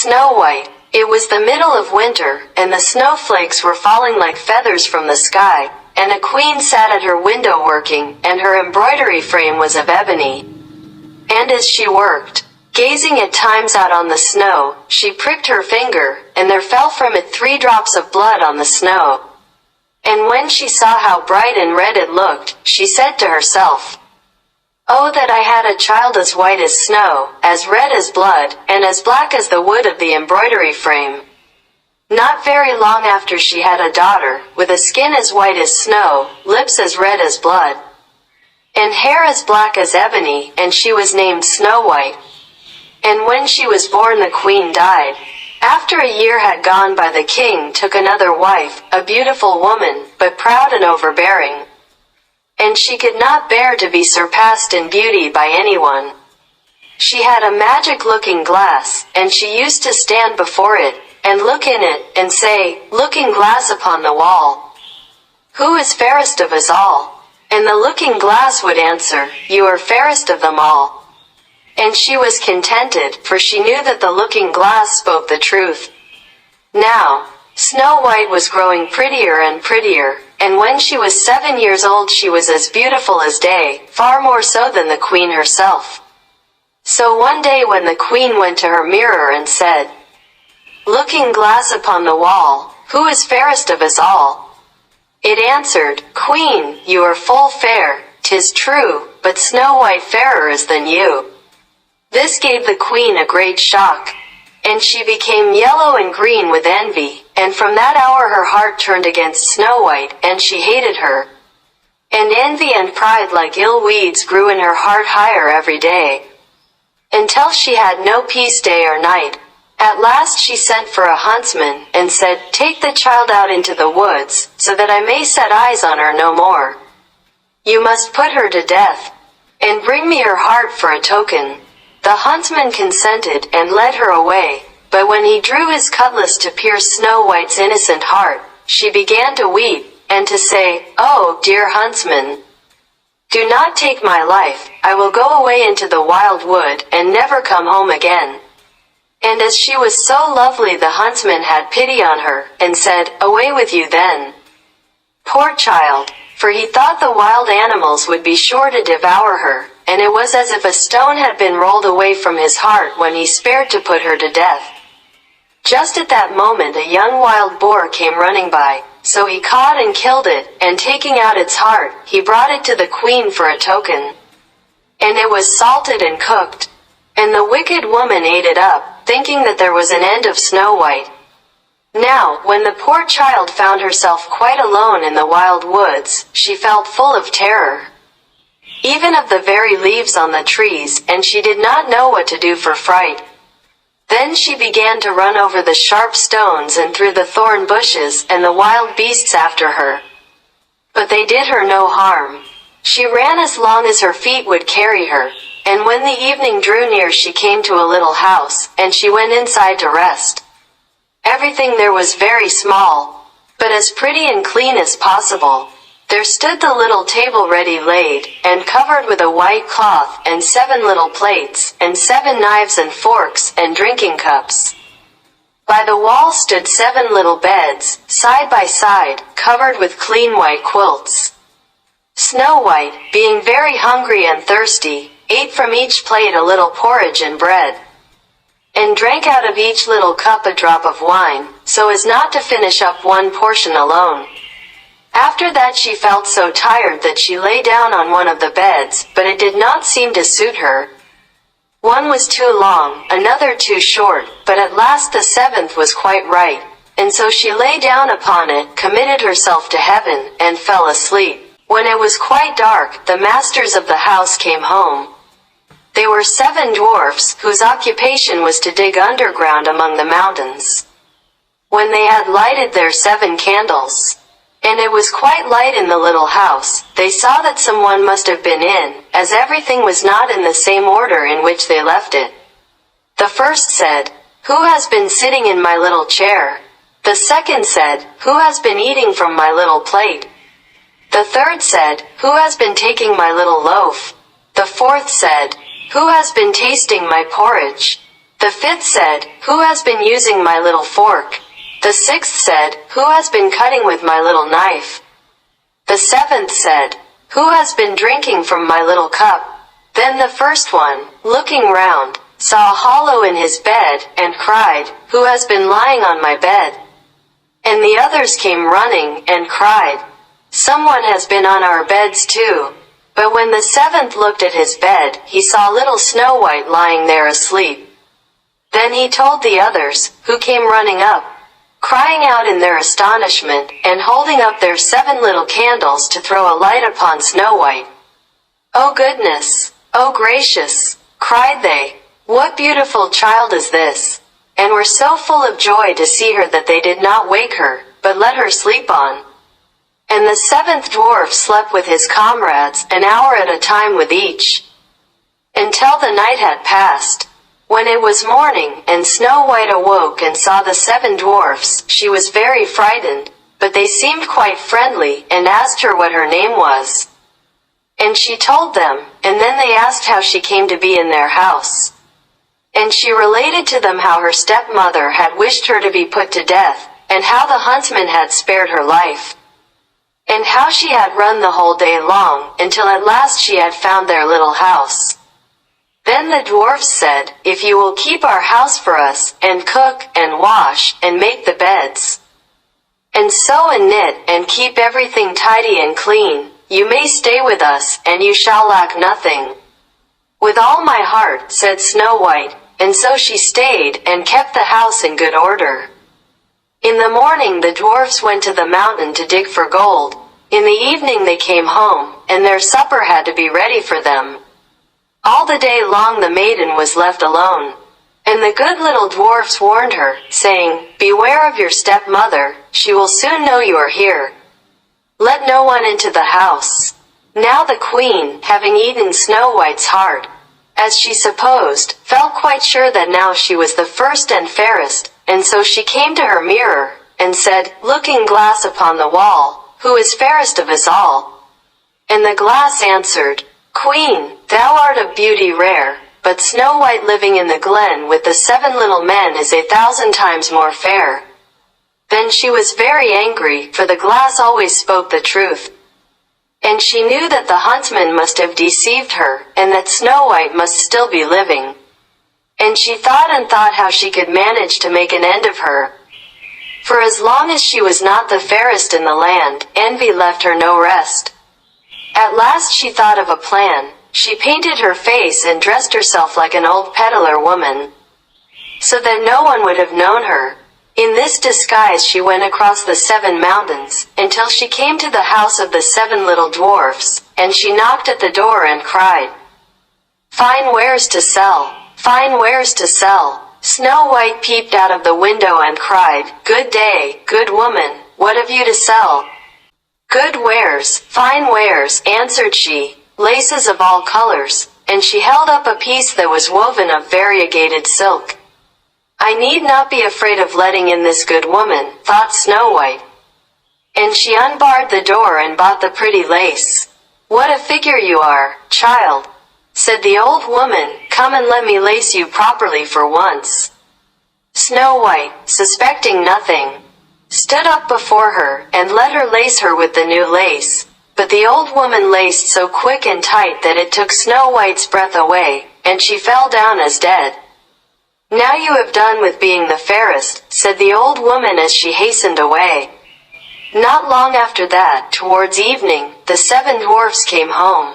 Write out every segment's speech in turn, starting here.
Snow White. It was the middle of winter, and the snowflakes were falling like feathers from the sky, and a queen sat at her window working, and her embroidery frame was of ebony. And as she worked, gazing at times out on the snow, she pricked her finger, and there fell from it 3 drops of blood on the snow. And when she saw how bright and red it looked, she said to herself, "Oh, that I had a child as white as snow, as red as blood, and as black as the wood of the embroidery frame." Not very long after she had a daughter, with a skin as white as snow, lips as red as blood, and hair as black as ebony, and she was named Snow White. And when she was born, the queen died. After a year had gone by, the king took another wife, a beautiful woman, but proud and overbearing. And she could not bear to be surpassed in beauty by anyone. She had a magic-looking glass, and she used to stand before it, and look in it, and say, "Looking glass upon the wall, who is fairest of us all?" And the looking glass would answer, "You are fairest of them all." And she was contented, for she knew that the looking glass spoke the truth. Now, Snow White was growing prettier and prettier, and when she was 7 years old she was as beautiful as day, far more so than the queen herself. So one day when the queen went to her mirror and said, "Looking glass upon the wall, who is fairest of us all?" it answered, "Queen, you are full fair, 'tis true, but Snow White fairer is than you." This gave the queen a great shock, and she became yellow and green with envy, and from that hour her heart turned against Snow White, and she hated her. And envy and pride like ill weeds grew in her heart higher every day, until she had no peace day or night. At last she sent for a huntsman, and said, "Take the child out into the woods, so that I may set eyes on her no more. You must put her to death, and bring me her heart for a token." The huntsman consented, and led her away, but when he drew his cutlass to pierce Snow White's innocent heart, she began to weep, and to say, "Oh, dear huntsman, do not take my life, I will go away into the wild wood, and never come home again." And as she was so lovely, the huntsman had pity on her, and said, "Away with you then, poor child," for he thought the wild animals would be sure to devour her, and it was as if a stone had been rolled away from his heart when he spared to put her to death. Just at that moment a young wild boar came running by, so he caught and killed it, and taking out its heart, he brought it to the queen for a token. And it was salted and cooked, and the wicked woman ate it up, thinking that there was an end of Snow White. Now, when the poor child found herself quite alone in the wild woods, she felt full of terror, even of the very leaves on the trees, and she did not know what to do for fright. Then she began to run over the sharp stones and through the thorn bushes, and the wild beasts after her. But they did her no harm. She ran as long as her feet would carry her, and when the evening drew near she came to a little house, and she went inside to rest. Everything there was very small, but as pretty and clean as possible. There stood the little table ready laid, and covered with a white cloth, and 7 little plates, and 7 knives and forks, and drinking cups. By the wall stood 7 little beds, side by side, covered with clean white quilts. Snow White, being very hungry and thirsty, ate from each plate a little porridge and bread, and drank out of each little cup a drop of wine, so as not to finish up one portion alone. After that she felt so tired that she lay down on one of the beds, but it did not seem to suit her. One was too long, another too short, but at last the 7th was quite right, and so she lay down upon it, committed herself to heaven, and fell asleep. When it was quite dark, the masters of the house came home. They were 7 dwarfs, whose occupation was to dig underground among the mountains. When they had lighted their 7 candles, and it was quite light in the little house, they saw that someone must have been in, as everything was not in the same order in which they left it. The first said, "Who has been sitting in my little chair?" The second said, "Who has been eating from my little plate?" The third said, "Who has been taking my little loaf?" The fourth said, "Who has been tasting my porridge?" The fifth said, "Who has been using my little fork?" The sixth said, "Who has been cutting with my little knife?" The seventh said, "Who has been drinking from my little cup?" Then the first one, looking round, saw a hollow in his bed, and cried, "Who has been lying on my bed?" And the others came running, and cried, "Someone has been on our beds too." But when the seventh looked at his bed, he saw little Snow White lying there asleep. Then he told the others, who came running up, crying out in their astonishment, and holding up their 7 little candles to throw a light upon Snow White. "Oh goodness! Oh gracious!" cried they. "What beautiful child is this?" And were so full of joy to see her that they did not wake her, but let her sleep on. And the 7th dwarf slept with his comrades, an hour at a time with each, until the night had passed. When it was morning, and Snow White awoke and saw the 7 dwarfs, she was very frightened, but they seemed quite friendly, and asked her what her name was. And she told them, and then they asked how she came to be in their house. And she related to them how her stepmother had wished her to be put to death, and how the huntsman had spared her life, and how she had run the whole day long, until at last she had found their little house. Then the dwarfs said, "If you will keep our house for us, and cook, and wash, and make the beds, and sew and knit, and keep everything tidy and clean, you may stay with us, and you shall lack nothing." "With all my heart," said Snow White, and so she stayed, and kept the house in good order. In the morning the dwarfs went to the mountain to dig for gold. In the evening they came home, and their supper had to be ready for them. All the day long the maiden was left alone. And the good little dwarfs warned her, saying, "Beware of your stepmother, she will soon know you are here. Let no one into the house." Now the queen, having eaten Snow White's heart, as she supposed, felt quite sure that now she was the first and fairest, and so she came to her mirror, and said, "Looking glass upon the wall, who is fairest of us all?" And the glass answered, "Queen, thou art of beauty rare, but Snow White living in the glen with the 7 little men is 1,000 times more fair." Then she was very angry, for the glass always spoke the truth. And she knew that the huntsman must have deceived her, and that Snow White must still be living. And she thought and thought how she could manage to make an end of her. For as long as she was not the fairest in the land, envy left her no rest. At last she thought of a plan. She painted her face and dressed herself like an old peddler woman, so that no one would have known her. In this disguise she went across the 7 mountains, until she came to the house of the 7 little dwarfs, and she knocked at the door and cried, "Fine wares to sell! Fine wares to sell!" Snow White peeped out of the window and cried, "Good day, good woman, what have you to sell?" "Good wares, fine wares," answered she, "laces of all colors," and she held up a piece that was woven of variegated silk. "I need not be afraid of letting in this good woman," thought Snow White. And she unbarred the door and bought the pretty lace. "What a figure you are, child," said the old woman, "come and let me lace you properly for once." Snow White, suspecting nothing, stood up before her, and let her lace her with the new lace. But the old woman laced so quick and tight that it took Snow White's breath away, and she fell down as dead. "Now you have done with being the fairest," said the old woman as she hastened away. Not long after that, towards evening, the 7 dwarfs came home,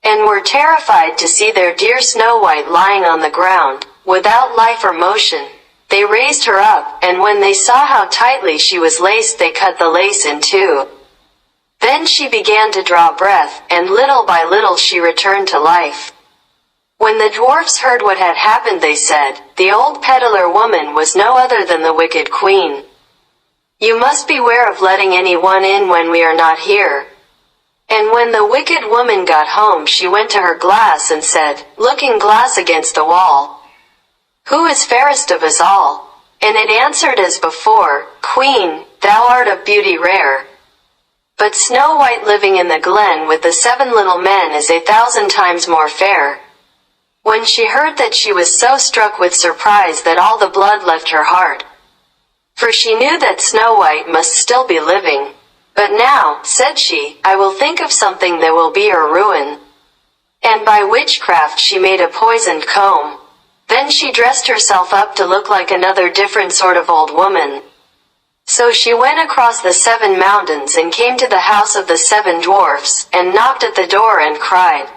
and were terrified to see their dear Snow White lying on the ground, without life or motion. They raised her up, and when they saw how tightly she was laced they cut the lace in two. Then she began to draw breath, and little by little she returned to life. When the dwarfs heard what had happened they said, "The old peddler woman was no other than the wicked queen. You must beware of letting anyone in when we are not here." And when the wicked woman got home she went to her glass and said, "Looking glass against the wall, who is fairest of us all?" And it answered as before, "Queen, thou art of beauty rare, but Snow White living in the glen with the 7 little men is 1,000 times more fair." When she heard that, she was so struck with surprise that all the blood left her heart. For she knew that Snow White must still be living. But now, said she, I will think of something that will be her ruin. And by witchcraft she made a poisoned comb. Then she dressed herself up to look like another different sort of old woman. So she went across the 7 mountains and came to the house of the 7 dwarfs, and knocked at the door and cried,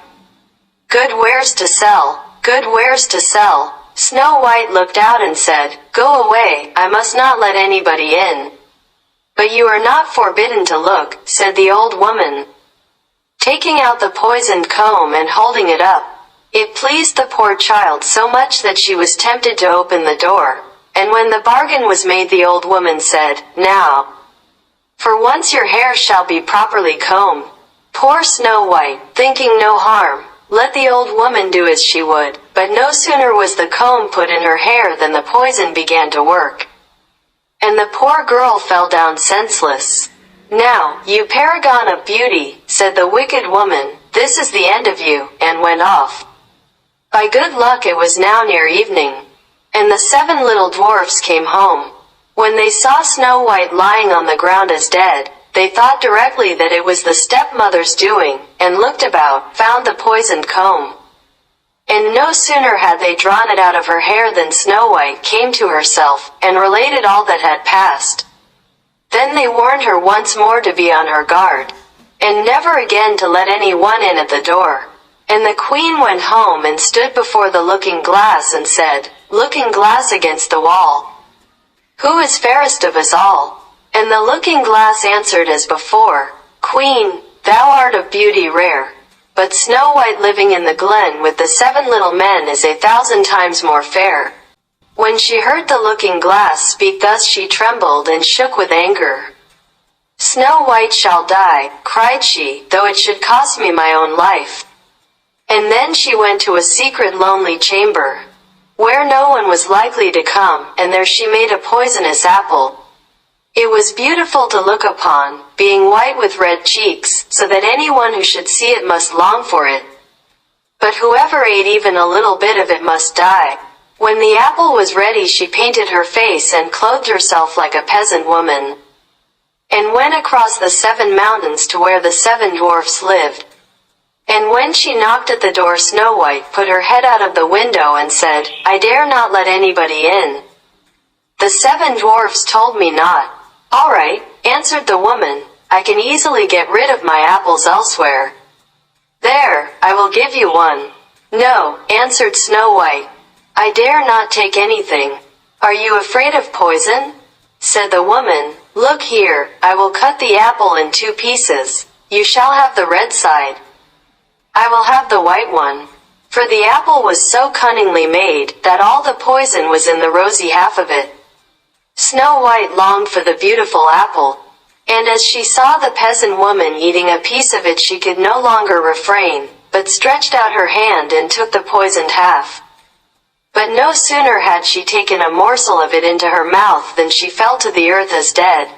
Good wares to sell, good wares to sell. Snow White looked out and said, Go away, I must not let anybody in. But you are not forbidden to look, said the old woman, taking out the poisoned comb and holding it up. It pleased the poor child so much that she was tempted to open the door. And when the bargain was made, the old woman said, Now, for once your hair shall be properly combed. Poor Snow White, thinking no harm, let the old woman do as she would, but no sooner was the comb put in her hair than the poison began to work. And the poor girl fell down senseless. Now, you paragon of beauty, said the wicked woman, this is the end of you, and went off. By good luck it was now near evening, and the 7 little dwarfs came home. When they saw Snow White lying on the ground as dead, they thought directly that it was the stepmother's doing, and looked about, found the poisoned comb. And no sooner had they drawn it out of her hair than Snow White came to herself, and related all that had passed. Then they warned her once more to be on her guard, and never again to let any one in at the door. And the queen went home and stood before the looking glass and said, Looking glass against the wall, who is fairest of us all? And the looking glass answered as before, Queen, thou art of beauty rare, but Snow White living in the glen with the 7 little men is 1,000 times more fair. When she heard the looking glass speak thus, she trembled and shook with anger. Snow White shall die, cried she, though it should cost me my own life. And then she went to a secret lonely chamber, where no one was likely to come, and there she made a poisonous apple. It was beautiful to look upon, being white with red cheeks, so that anyone who should see it must long for it. But whoever ate even a little bit of it must die. When the apple was ready, she painted her face and clothed herself like a peasant woman, and went across the 7 mountains to where the 7 dwarfs lived. And when she knocked at the door, Snow White put her head out of the window and said, I dare not let anybody in. The 7 dwarfs told me not. All right, answered the woman, I can easily get rid of my apples elsewhere. There, I will give you one. No, answered Snow White, I dare not take anything. Are you afraid of poison? Said the woman, Look here, I will cut the apple in 2 pieces. You shall have the red side. I will have the white one. For the apple was so cunningly made that all the poison was in the rosy half of it. Snow White longed for the beautiful apple, and as she saw the peasant woman eating a piece of it, she could no longer refrain, but stretched out her hand and took the poisoned half. But no sooner had she taken a morsel of it into her mouth than she fell to the earth as dead.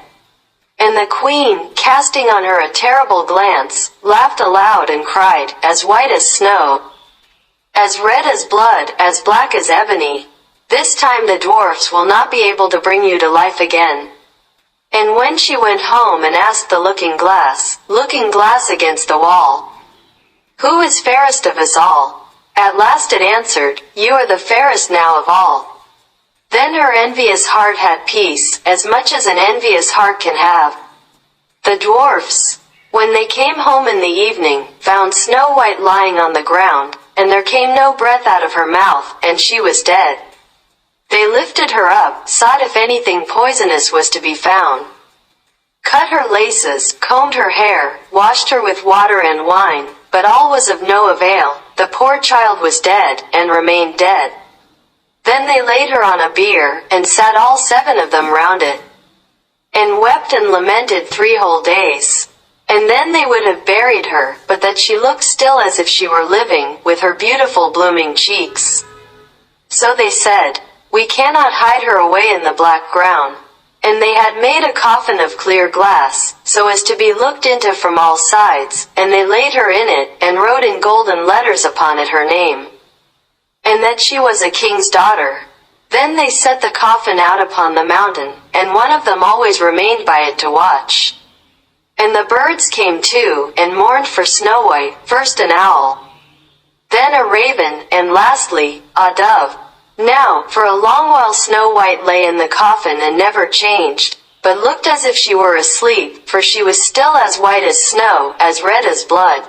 And the queen, casting on her a terrible glance, laughed aloud and cried, As white as snow, as red as blood, as black as ebony, this time the dwarfs will not be able to bring you to life again. And when she went home and asked the looking glass against the wall, Who is fairest of us all? At last it answered, You are the fairest now of all. Then her envious heart had peace, as much as an envious heart can have. The dwarfs, when they came home in the evening, found Snow White lying on the ground, and there came no breath out of her mouth, and she was dead. They lifted her up, sought if anything poisonous was to be found, cut her laces, combed her hair, washed her with water and wine, but all was of no avail. The poor child was dead, and remained dead. Then they laid her on a bier, and sat all 7 of them round it, and wept and lamented 3 whole days. And then they would have buried her, but that she looked still as if she were living, with her beautiful blooming cheeks. So they said, We cannot hide her away in the black ground. And they had made a coffin of clear glass, so as to be looked into from all sides, and they laid her in it, and wrote in golden letters upon it her name. and that she was a king's daughter. Then they set the coffin out upon the mountain, and one of them always remained by it to watch. And the birds came too, and mourned for Snow White, first an owl, then a raven, and lastly, a dove. Now, for a long while Snow White lay in the coffin and never changed, but looked as if she were asleep, for she was still as white as snow, as red as blood,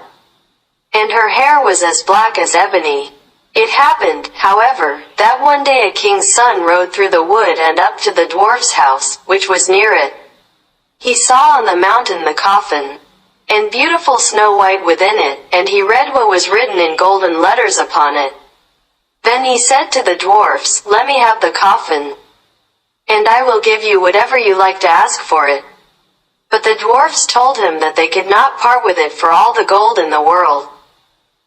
and her hair was as black as ebony. It happened, however, that one day a king's son rode through the wood and up to the dwarf's house, which was near it. He saw on the mountain the coffin, and beautiful Snow White within it, and he read what was written in golden letters upon it. Then he said to the dwarfs, "Let me have the coffin, and I will give you whatever you like to ask for it." But the dwarfs told him that they could not part with it for all the gold in the world.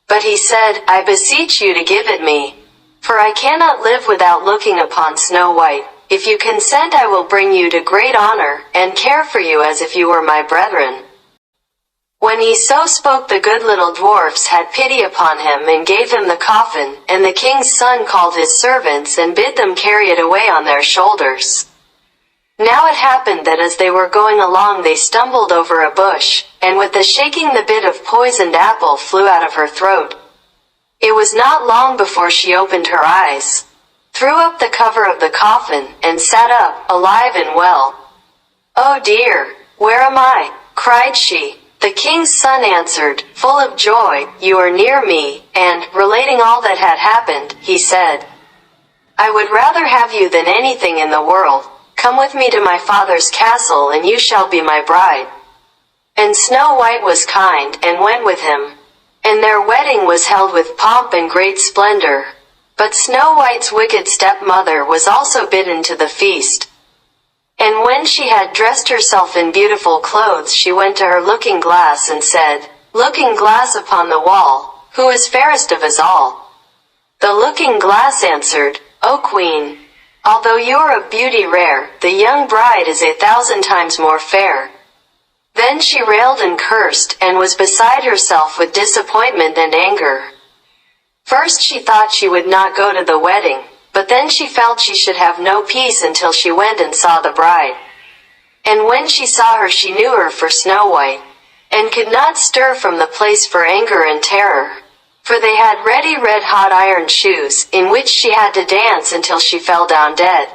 But he said, "I beseech you to give it me, for I cannot live without looking upon Snow White. If you consent, I will bring you to great honor, and care for you as if you were my brethren." When he so spoke, the good little dwarfs had pity upon him and gave him the coffin, and the king's son called his servants and bid them carry it away on their shoulders. Now it happened that as they were going along they stumbled over a bush, and with the shaking the bit of poisoned apple flew out of her throat. It was not long before she opened her eyes, threw up the cover of the coffin, and sat up, alive and well. "Oh dear, where am I?" cried she. The king's son answered, full of joy, "You are near me," and, relating all that had happened, he said, "I would rather have you than anything in the world. Come with me to my father's castle and you shall be my bride." And Snow White was kind, and went with him. And their wedding was held with pomp and great splendor. But Snow White's wicked stepmother was also bidden to the feast. And when she had dressed herself in beautiful clothes, she went to her looking-glass and said, "Looking-glass upon the wall, who is fairest of us all?" The looking-glass answered, "O Queen, although you are of beauty rare, the young bride is 1,000 times more fair." Then she railed and cursed, and was beside herself with disappointment and anger. First she thought she would not go to the wedding, but then she felt she should have no peace until she went and saw the bride. And when she saw her she knew her for Snow White, and could not stir from the place for anger and terror. For they had ready red-hot iron shoes, in which she had to dance until she fell down dead.